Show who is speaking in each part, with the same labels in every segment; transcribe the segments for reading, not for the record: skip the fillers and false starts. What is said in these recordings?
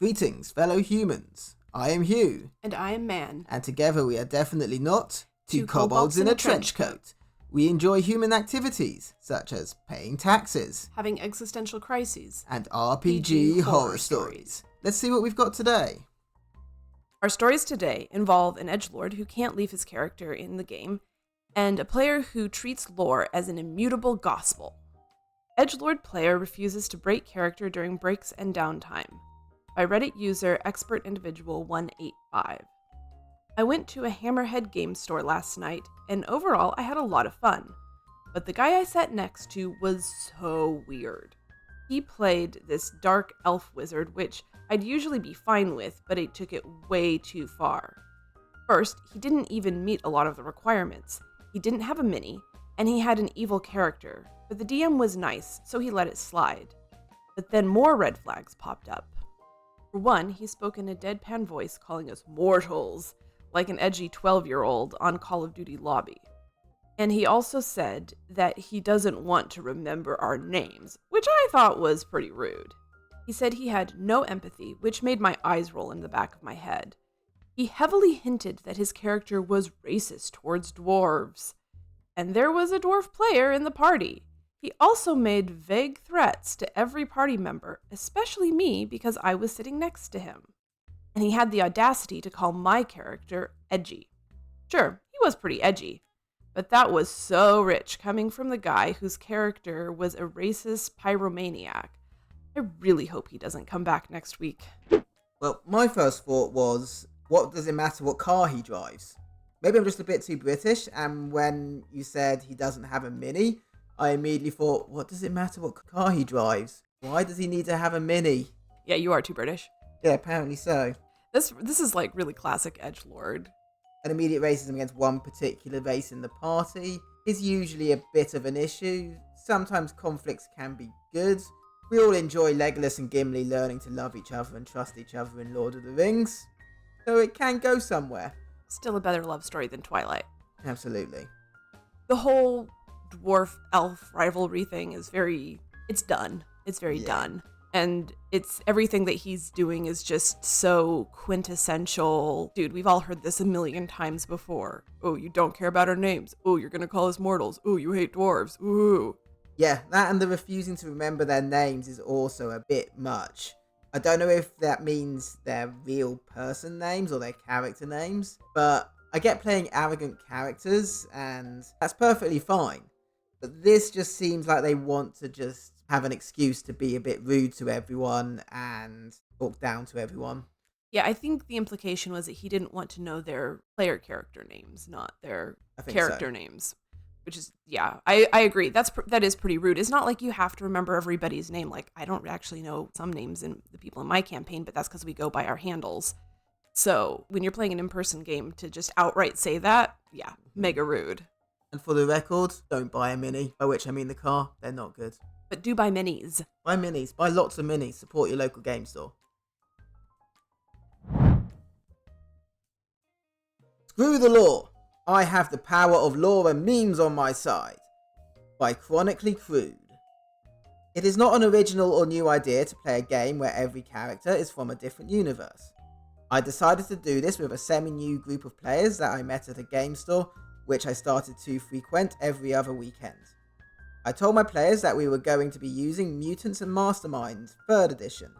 Speaker 1: Greetings, fellow humans. I am Hugh.
Speaker 2: And I am Man.
Speaker 1: And together we are definitely not
Speaker 2: Two
Speaker 1: kobolds in a trench coat. We enjoy human activities, such as paying taxes,
Speaker 2: Having existential crises,
Speaker 1: and RPG horror stories. Let's see what we've got today.
Speaker 2: Our stories today involve an edgelord who can't leave his character in the game, and a player who treats lore as an immutable gospel. Edgelord player refuses to break character during breaks and downtime. By Reddit user Expert Individual 185. I went to a Hammerhead game store last night, and overall I had a lot of fun. But the guy I sat next to was so weird. He played this dark elf wizard, which I'd usually be fine with, but it took it way too far. First, he didn't even meet a lot of the requirements. He didn't have a mini, and he had an evil character, but the DM was nice, so he let it slide. But then more red flags popped up. For one, he spoke in a deadpan voice calling us mortals, like an edgy 12-year-old on Call of Duty lobby. And he also said that he doesn't want to remember our names, which I thought was pretty rude. He said he had no empathy, which made my eyes roll in the back of my head. He heavily hinted that his character was racist towards dwarves. And there was a dwarf player in the party. He also made vague threats to every party member, especially me because I was sitting next to him. And he had the audacity to call my character edgy. Sure, he was pretty edgy, but that was so rich coming from the guy whose character was a racist pyromaniac. I really hope he doesn't come back next week.
Speaker 1: Well, my first thought was, what does it matter what car he drives? Maybe I'm just a bit too British, and when you said he doesn't have a mini, I immediately thought, what does it matter what car he drives? Why does he need to have a mini?
Speaker 2: Yeah, you are too British.
Speaker 1: Yeah, apparently so.
Speaker 2: This is like really classic edgelord.
Speaker 1: An immediate racism against one particular race in the party is usually a bit of an issue. Sometimes conflicts can be good. We all enjoy Legolas and Gimli learning to love each other and trust each other in Lord of the Rings. So it can go somewhere.
Speaker 2: Still a better love story than Twilight.
Speaker 1: Absolutely.
Speaker 2: The whole dwarf-elf rivalry thing is it's done. It's very done. And it's everything that he's doing is just so quintessential. Dude, we've all heard this a million times before. Oh, you don't care about our names. Oh, you're gonna call us mortals. Oh, you hate dwarves. Ooh.
Speaker 1: Yeah, that and the refusing to remember their names is also a bit much. I don't know if that means their real person names or their character names, but I get playing arrogant characters, and that's perfectly fine. But this just seems like they want to just have an excuse to be a bit rude to everyone and talk down to everyone.
Speaker 2: Yeah, I think the implication was that he didn't want to know their player character names, not their character names. Which is, yeah, I agree. That is pretty rude. It's not like you have to remember everybody's name. Like, I don't actually know some names in the people in my campaign, but that's because we go by our handles. So when you're playing an in-person game, to just outright say that, yeah, mega rude.
Speaker 1: And for the record, don't buy a mini, by which I mean the car. They're not good.
Speaker 2: But do buy minis.
Speaker 1: Buy minis. Buy lots of minis. Support your local game store. Screw the law. I have the power of lore and memes on my side. By Chronically Crude. It is not an original or new idea to play a game where every character is from a different universe. I decided to do this with a semi-new group of players that I met at a game store, which I started to frequent every other weekend. I told my players that we were going to be using Mutants and Masterminds 3rd edition,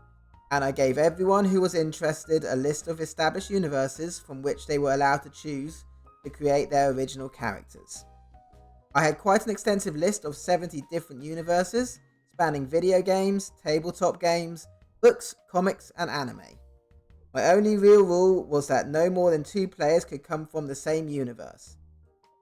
Speaker 1: and I gave everyone who was interested a list of established universes from which they were allowed to choose to create their original characters. I had quite an extensive list of 70 different universes, spanning video games, tabletop games, books, comics, and anime. My only real rule was that no more than 2 players could come from the same universe.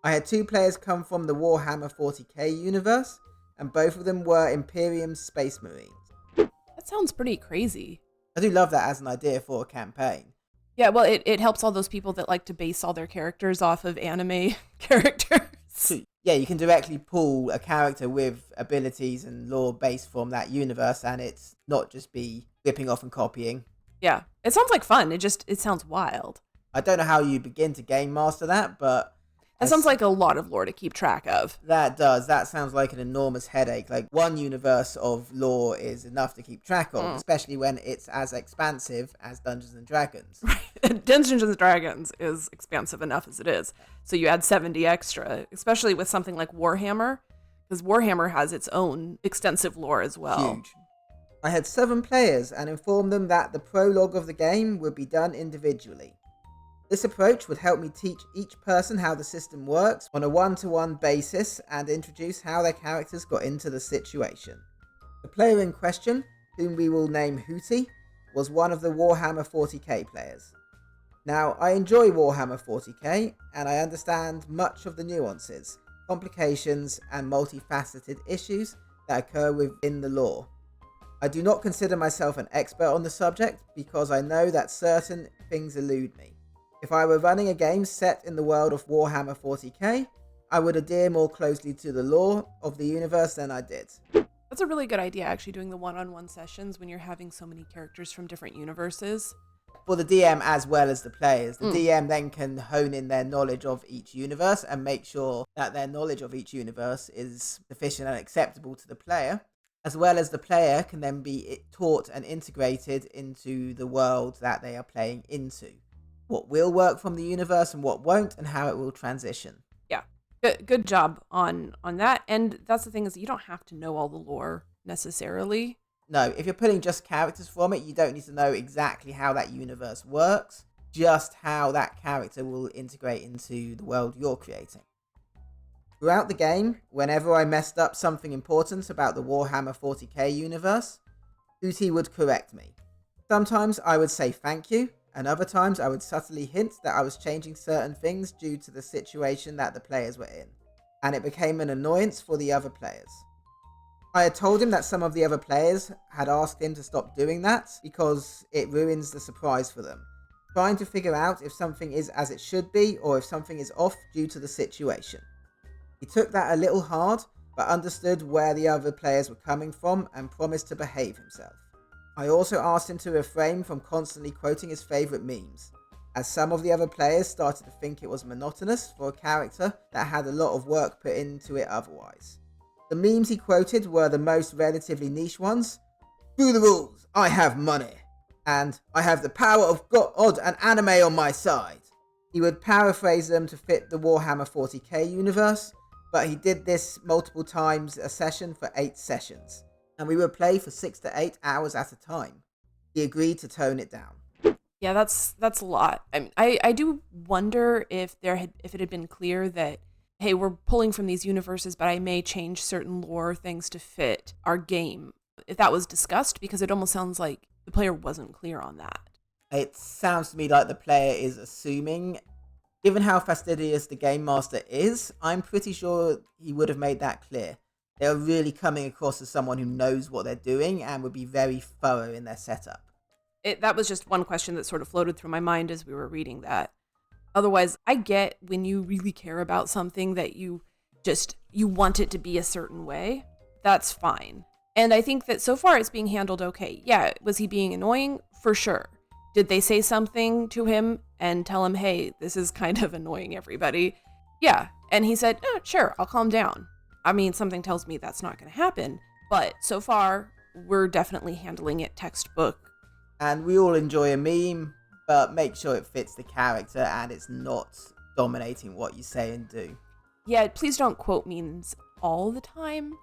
Speaker 1: I had 2 players come from the Warhammer 40k universe, and both of them were Imperium Space Marines.
Speaker 2: That sounds pretty crazy.
Speaker 1: I do love that as an idea for a campaign.
Speaker 2: Yeah, well, it helps all those people that like to base all their characters off of anime characters.
Speaker 1: So, yeah, you can directly pull a character with abilities and lore based from that universe, and it's not just be ripping off and copying.
Speaker 2: Yeah, it sounds like fun. It sounds wild.
Speaker 1: I don't know how you begin to game master that, but
Speaker 2: That sounds like a lot of lore to keep track of.
Speaker 1: That does. That sounds like an enormous headache. Like, one universe of lore is enough to keep track of, especially when it's as expansive as Dungeons and Dragons.
Speaker 2: Right. Dungeons and Dragons is expansive enough as it is. So you add 70 extra, especially with something like Warhammer, because Warhammer has its own extensive lore as well.
Speaker 1: Huge. I had 7 players and informed them that the prologue of the game would be done individually. This approach would help me teach each person how the system works on a one-to-one basis and introduce how their characters got into the situation. The player in question, whom we will name Hootie, was one of the Warhammer 40k players. Now, I enjoy Warhammer 40k, and I understand much of the nuances, complications, and multifaceted issues that occur within the lore. I do not consider myself an expert on the subject because I know that certain things elude me. If I were running a game set in the world of Warhammer 40k, I would adhere more closely to the lore of the universe than I did.
Speaker 2: That's a really good idea, actually, doing the one-on-one sessions when you're having so many characters from different universes.
Speaker 1: For the DM as well as the players. The DM then can hone in their knowledge of each universe and make sure that their knowledge of each universe is sufficient and acceptable to the player, as well as the player can then be taught and integrated into the world that they are playing into. What will work from the universe and what won't, and how it will transition.
Speaker 2: Yeah, good job on that. And that's the thing, is you don't have to know all the lore necessarily.
Speaker 1: No, if you're pulling just characters from it, you don't need to know exactly how that universe works, just how that character will integrate into the world you're creating. Throughout the game, whenever I messed up something important about the Warhammer 40k universe, Hootie would correct me. Sometimes I would say thank you, and other times I would subtly hint that I was changing certain things due to the situation that the players were in, and it became an annoyance for the other players. I had told him that some of the other players had asked him to stop doing that because it ruins the surprise for them, trying to figure out if something is as it should be or if something is off due to the situation. He took that a little hard, but understood where the other players were coming from and promised to behave himself. I also asked him to refrain from constantly quoting his favourite memes, as some of the other players started to think it was monotonous for a character that had a lot of work put into it otherwise. The memes he quoted were the most relatively niche ones. "Through the rules, I have money," and "I have the power of God and anime on my side." He would paraphrase them to fit the Warhammer 40k universe, but he did this multiple times a session for 8 sessions. And we would play for 6 to 8 hours at a time. He agreed to tone it down.
Speaker 2: Yeah, that's a lot. I mean, I do wonder if it had been clear that, hey, we're pulling from these universes, but I may change certain lore things to fit our game. If that was discussed, because it almost sounds like the player wasn't clear on that.
Speaker 1: It sounds to me like the player is assuming, given how fastidious the game master is, I'm pretty sure he would have made that clear. They are really coming across as someone who knows what they're doing and would be very thorough in their setup.
Speaker 2: That was just one question that sort of floated through my mind as we were reading that. Otherwise, I get when you really care about something that you want it to be a certain way. That's fine. And I think that so far it's being handled okay. Yeah, was he being annoying? For sure. Did they say something to him and tell him, hey, this is kind of annoying everybody? Yeah. And he said, sure, I'll calm down. I mean, something tells me that's not going to happen, but so far, we're definitely handling it textbook.
Speaker 1: And we all enjoy a meme, but make sure it fits the character and it's not dominating what you say and do.
Speaker 2: Yeah, please don't quote memes all the time.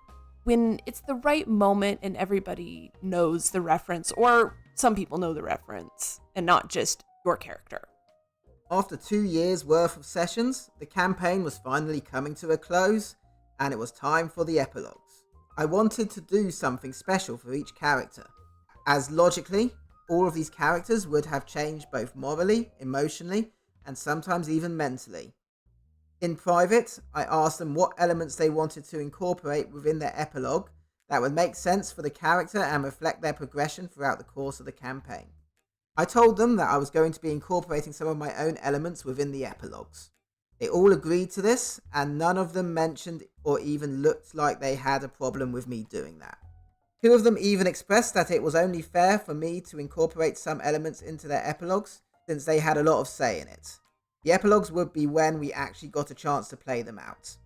Speaker 2: When it's the right moment and everybody knows the reference, or some people know the reference, and not just your character.
Speaker 1: After 2 years worth of sessions, the campaign was finally coming to a close, and it was time for the epilogues. I wanted to do something special for each character, as logically, all of these characters would have changed both morally, emotionally, and sometimes even mentally. In private, I asked them what elements they wanted to incorporate within their epilogue that would make sense for the character and reflect their progression throughout the course of the campaign. I told them that I was going to be incorporating some of my own elements within the epilogues. They all agreed to this, and none of them mentioned or even looked like they had a problem with me doing that. 2 of them even expressed that it was only fair for me to incorporate some elements into their epilogues, since they had a lot of say in it. The epilogues would be when we actually got a chance to play them out.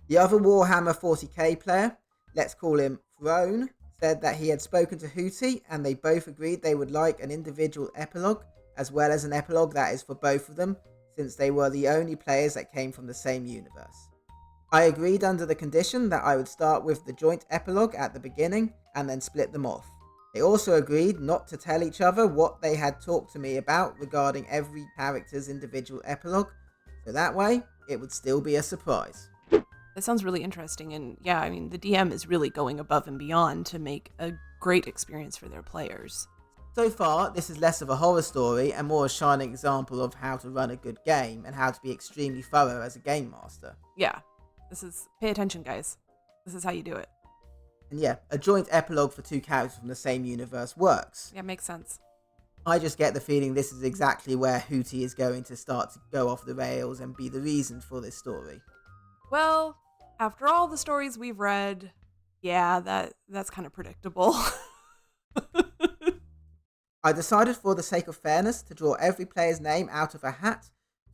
Speaker 1: The other Warhammer 40k player, let's call him Throne, said that he had spoken to Hootie and they both agreed they would like an individual epilogue as well as an epilogue that is for both of them, since they were the only players that came from the same universe. I agreed under the condition that I would start with the joint epilogue at the beginning and then split them off. They also agreed not to tell each other what they had talked to me about regarding every character's individual epilogue, so that way it would still be a surprise.
Speaker 2: That sounds really interesting, and yeah, I mean, the DM is really going above and beyond to make a great experience for their players.
Speaker 1: So far, this is less of a horror story and more a shining example of how to run a good game and how to be extremely thorough as a game master.
Speaker 2: Yeah, pay attention, guys. This is how you do it.
Speaker 1: And yeah, a joint epilogue for two characters from the same universe works.
Speaker 2: Yeah, makes sense.
Speaker 1: I just get the feeling this is exactly where Hootie is going to start to go off the rails and be the reason for this story.
Speaker 2: Well, after all the stories we've read, yeah, that's kind of predictable.
Speaker 1: I decided for the sake of fairness to draw every player's name out of a hat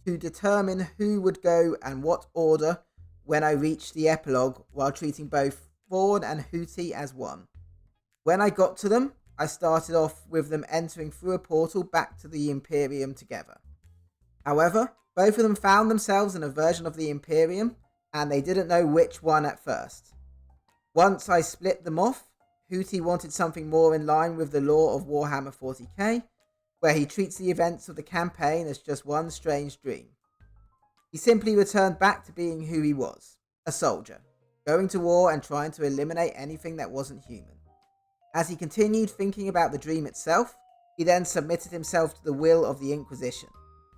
Speaker 1: to determine who would go and what order when I reached the epilogue, while treating both Fawn and Hootie as one. When I got to them, I started off with them entering through a portal back to the Imperium together. However, both of them found themselves in a version of the Imperium, and they didn't know which one at first. Once I split them off, Hootie wanted something more in line with the lore of Warhammer 40k, where he treats the events of the campaign as just one strange dream. He simply returned back to being who he was, a soldier, going to war and trying to eliminate anything that wasn't human. As he continued thinking about the dream itself, he then submitted himself to the will of the Inquisition.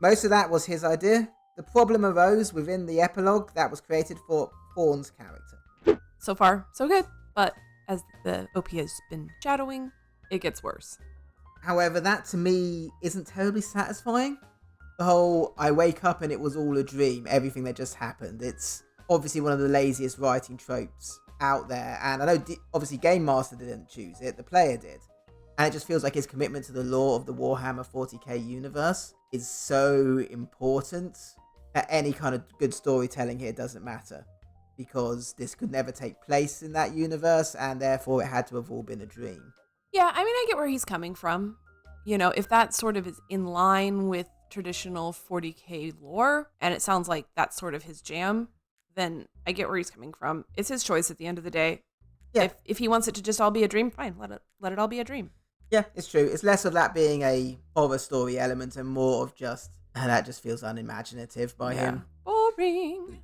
Speaker 1: Most of that was his idea. The problem arose within the epilogue that was created for Fawn's character.
Speaker 2: So far, so good, but as the OP has been shadowing, it gets worse.
Speaker 1: However, that to me isn't terribly satisfying. The whole, I wake up and it was all a dream, everything that just happened. It's obviously one of the laziest writing tropes out there. And I know, obviously, Game Master didn't choose it, the player did. And it just feels like his commitment to the lore of the Warhammer 40k universe is so important that any kind of good storytelling here doesn't matter. Because this could never take place in that universe, and therefore it had to have all been a dream.
Speaker 2: Yeah, I mean, I get where he's coming from. You know, if that sort of is in line with traditional 40k lore, and it sounds like that's sort of his jam, then I get where he's coming from. It's his choice at the end of the day. Yeah. If he wants it to just all be a dream, fine, let it all be a dream.
Speaker 1: Yeah, it's true. It's less of that being a horror story element and more of just, that just feels unimaginative by him.
Speaker 2: Boring.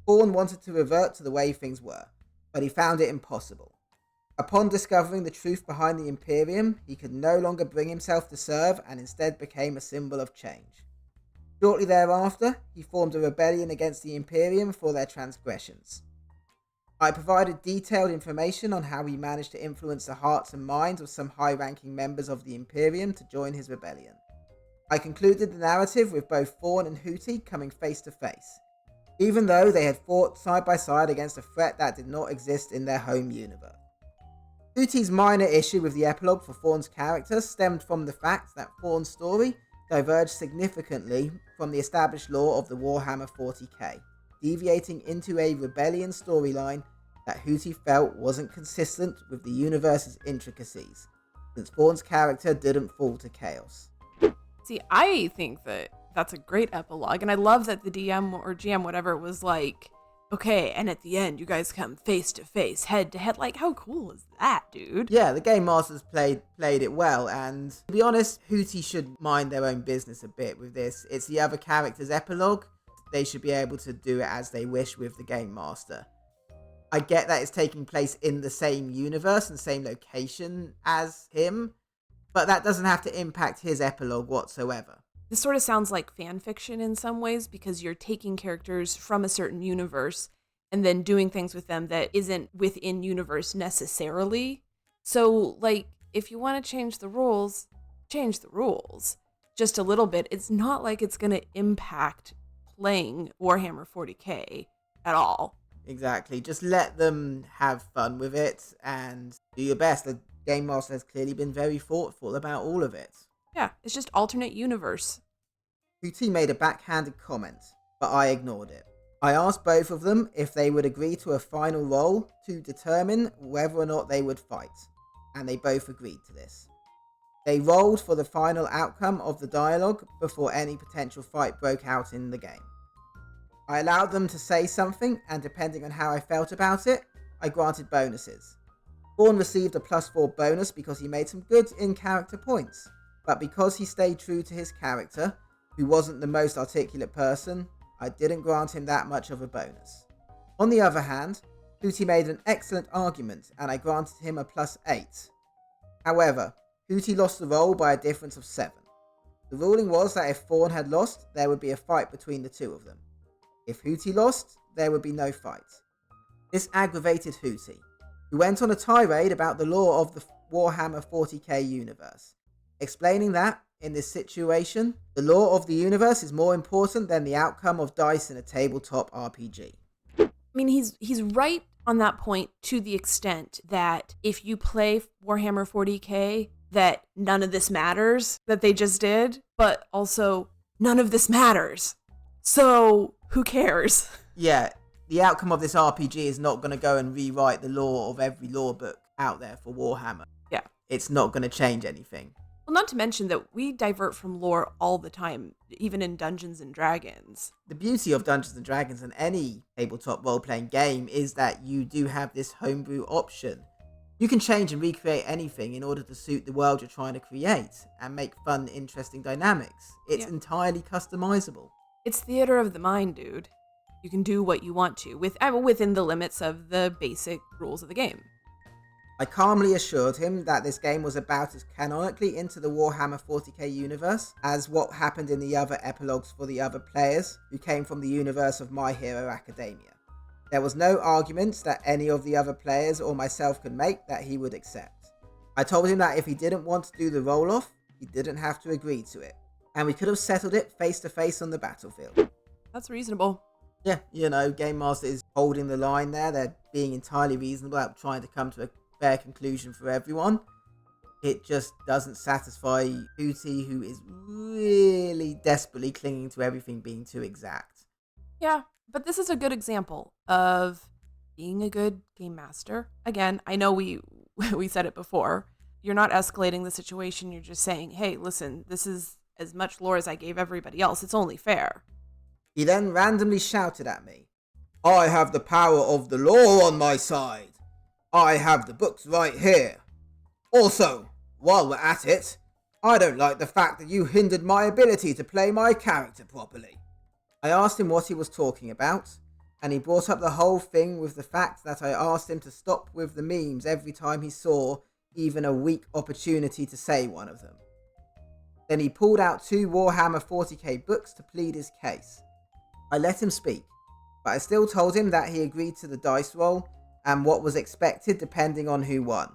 Speaker 1: Fawn wanted to revert to the way things were, but he found it impossible. Upon discovering the truth behind the Imperium, he could no longer bring himself to serve and instead became a symbol of change. Shortly thereafter, he formed a rebellion against the Imperium for their transgressions. I provided detailed information on how he managed to influence the hearts and minds of some high-ranking members of the Imperium to join his rebellion. I concluded the narrative with both Fawn and Hootie coming face to face, even though they had fought side by side against a threat that did not exist in their home universe. Hootie's minor issue with the epilogue for Fawn's character stemmed from the fact that Fawn's story diverged significantly from the established lore of the Warhammer 40k, deviating into a rebellion storyline that Hootie felt wasn't consistent with the universe's intricacies, since Fawn's character didn't fall to chaos.
Speaker 2: See, I think that that's a great epilogue, and I love that the DM or GM, whatever, was like, okay, and at the end, you guys come face to face, head to head. Like, how cool is that, dude?
Speaker 1: Yeah, the Game Masters played it well, and to be honest, Hootie should mind their own business a bit with this. It's the other character's epilogue. They should be able to do it as they wish with the Game Master. I get that it's taking place in the same universe and same location as him, but that doesn't have to impact his epilogue whatsoever.
Speaker 2: This sort of sounds like fan fiction in some ways, because you're taking characters from a certain universe and then doing things with them that isn't within universe necessarily. So, like, if you want to change the rules just a little bit. It's not like it's going to impact playing Warhammer 40k at all.
Speaker 1: Exactly. Just let them have fun with it and do your best. The Game Master has clearly been very thoughtful about all of it.
Speaker 2: Yeah, it's just alternate universe.
Speaker 1: Hooty made a backhanded comment, but I ignored it. I asked both of them if they would agree to a final roll to determine whether or not they would fight, and they both agreed to this. They rolled for the final outcome of the dialogue before any potential fight broke out in the game. I allowed them to say something, and depending on how I felt about it, I granted bonuses. Vaughn received a +4 bonus because he made some good in-character points, but because he stayed true to his character, who wasn't the most articulate person, I didn't grant him that much of a bonus. On the other hand, Hooty made an excellent argument, and I granted him a +8. However, Hooty lost the roll by a difference of 7. The ruling was that if Vaughn had lost, there would be a fight between the two of them. If Hooty lost, there would be no fight. This aggravated Hooty, who went on a tirade about the lore of the Warhammer 40k universe, explaining that, in this situation, the lore of the universe is more important than the outcome of dice in a tabletop RPG.
Speaker 2: I mean, he's right on that point to the extent that if you play Warhammer 40k, that none of this matters that they just did, but also none of this matters. So who cares?
Speaker 1: Yeah, the outcome of this RPG is not going to go and rewrite the lore of every lore book out there for Warhammer.
Speaker 2: Yeah.
Speaker 1: It's not going to change anything.
Speaker 2: Well, not to mention that we divert from lore all the time, even in Dungeons and Dragons.
Speaker 1: The beauty of Dungeons and Dragons and any tabletop role-playing game is that you do have this homebrew option. You can change and recreate anything in order to suit the world you're trying to create and make fun, interesting dynamics. It's entirely customizable.
Speaker 2: It's theater of the mind, dude. You can do what you want to within the limits of the basic rules of the game.
Speaker 1: I calmly assured him that this game was about as canonically into the Warhammer 40k universe as what happened in the other epilogues for the other players who came from the universe of My Hero Academia. There was no arguments that any of the other players or myself could make that he would accept. I told him that if he didn't want to do the roll-off, he didn't have to agree to it, and we could have settled it face to face on the battlefield.
Speaker 2: That's reasonable.
Speaker 1: Yeah, Game Master is holding the line there. They're being entirely reasonable about trying to come to a fair conclusion for everyone. It just doesn't satisfy Hooty, who is really desperately clinging to everything being too exact.
Speaker 2: Yeah, but this is a good example of being a good game master. Again, I know we said it before. You're not escalating the situation. You're just saying, hey, listen, this is as much lore as I gave everybody else. It's only fair.
Speaker 1: He then randomly shouted at me, "I have the power of the law on my side. I have the books right here. Also, while we're at it, I don't like the fact that you hindered my ability to play my character properly." I asked him what he was talking about, and he brought up the whole thing with the fact that I asked him to stop with the memes every time he saw even a weak opportunity to say one of them. Then he pulled out 2 Warhammer 40k books to plead his case. I let him speak, but I still told him that he agreed to the dice roll and what was expected depending on who won.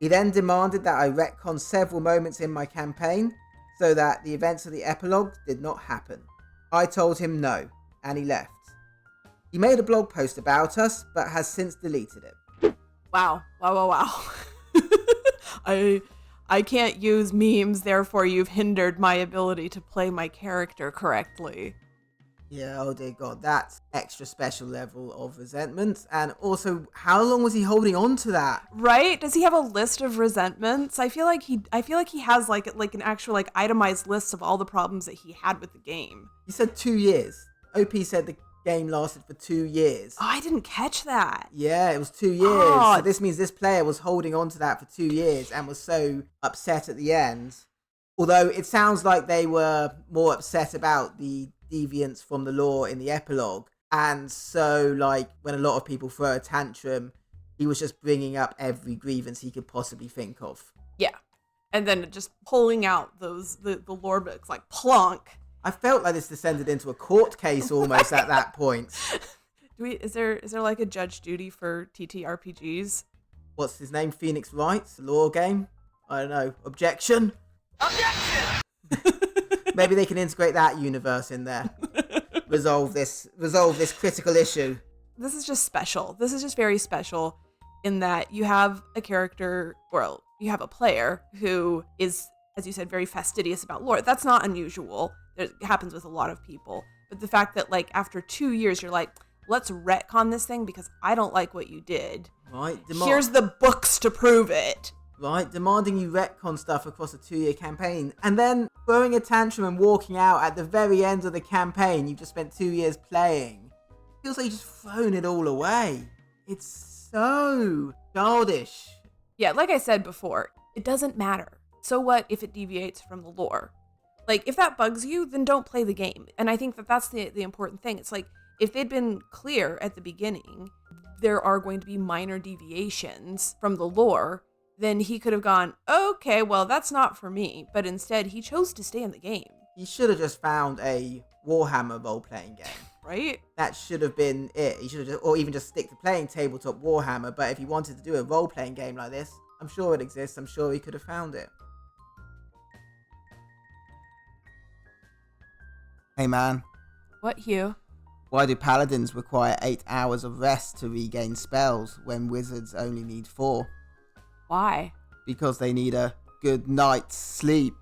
Speaker 1: He then demanded that I retcon several moments in my campaign so that the events of the epilogue did not happen. I told him no, and he left. He made a blog post about us, but has since deleted it.
Speaker 2: Wow. I can't use memes, therefore you've hindered my ability to play my character correctly.
Speaker 1: Yeah, oh dear God, that's extra special level of resentment. And also, how long was he holding on to that?
Speaker 2: Right? Does he have a list of resentments? I feel like he has like an actual itemized list of all the problems that he had with the game.
Speaker 1: He said 2 years. OP said the game lasted for 2 years.
Speaker 2: Oh, I didn't catch that.
Speaker 1: Yeah, it was 2 years.
Speaker 2: Oh.
Speaker 1: So this means this player was holding on to that for 2 years and was so upset at the end. Although it sounds like they were more upset about the deviance from the lore in the epilogue, and so when a lot of people throw a tantrum, he was just bringing up every grievance he could possibly think of.
Speaker 2: Yeah, and then just pulling out the lore books like plonk.
Speaker 1: I felt like this descended into a court case almost at that point.
Speaker 2: Is there like a Judge Judy for TTRPGs?
Speaker 1: What's his name? Phoenix Wright, lore game? I don't know. Objection. Maybe they can integrate that universe in there. Resolve this critical issue.
Speaker 2: This is just special. This is just very special in that you have a character, you have a player who is, as you said, very fastidious about lore. That's not unusual. It happens with a lot of people. But the fact that, like, after 2 years, you're like, let's retcon this thing because I don't like what you did.
Speaker 1: Right.
Speaker 2: Here's the books to prove it.
Speaker 1: Right, demanding you retcon stuff across a 2-year campaign, and then throwing a tantrum and walking out at the very end of the campaign you've just spent 2 years playing. Feels like you've just thrown it all away. It's so childish.
Speaker 2: Yeah, like I said before, it doesn't matter. So what if it deviates from the lore? Like, if that bugs you, then don't play the game. And I think that that's the important thing. It's like, if they'd been clear at the beginning, there are going to be minor deviations from the lore, then he could have gone, okay, well, that's not for me. But instead, he chose to stay in the game.
Speaker 1: He should have just found a Warhammer role-playing game.
Speaker 2: Right?
Speaker 1: That should have been it. He should have just, or even just stick to playing tabletop Warhammer. But if he wanted to do a role-playing game like this, I'm sure it exists. I'm sure he could have found it. Hey man.
Speaker 2: What, Hugh?
Speaker 1: Why do paladins require 8 hours of rest to regain spells when wizards only need 4?
Speaker 2: Why?
Speaker 1: Because they need a good night's sleep.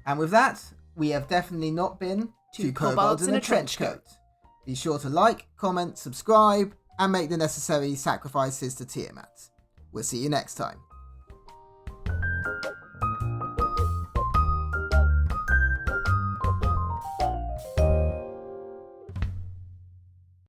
Speaker 1: And with that, we have definitely not been
Speaker 2: Two kobolds in a trench coat.
Speaker 1: Be sure to like, comment, subscribe, and make the necessary sacrifices to Tiamat. We'll see you next time.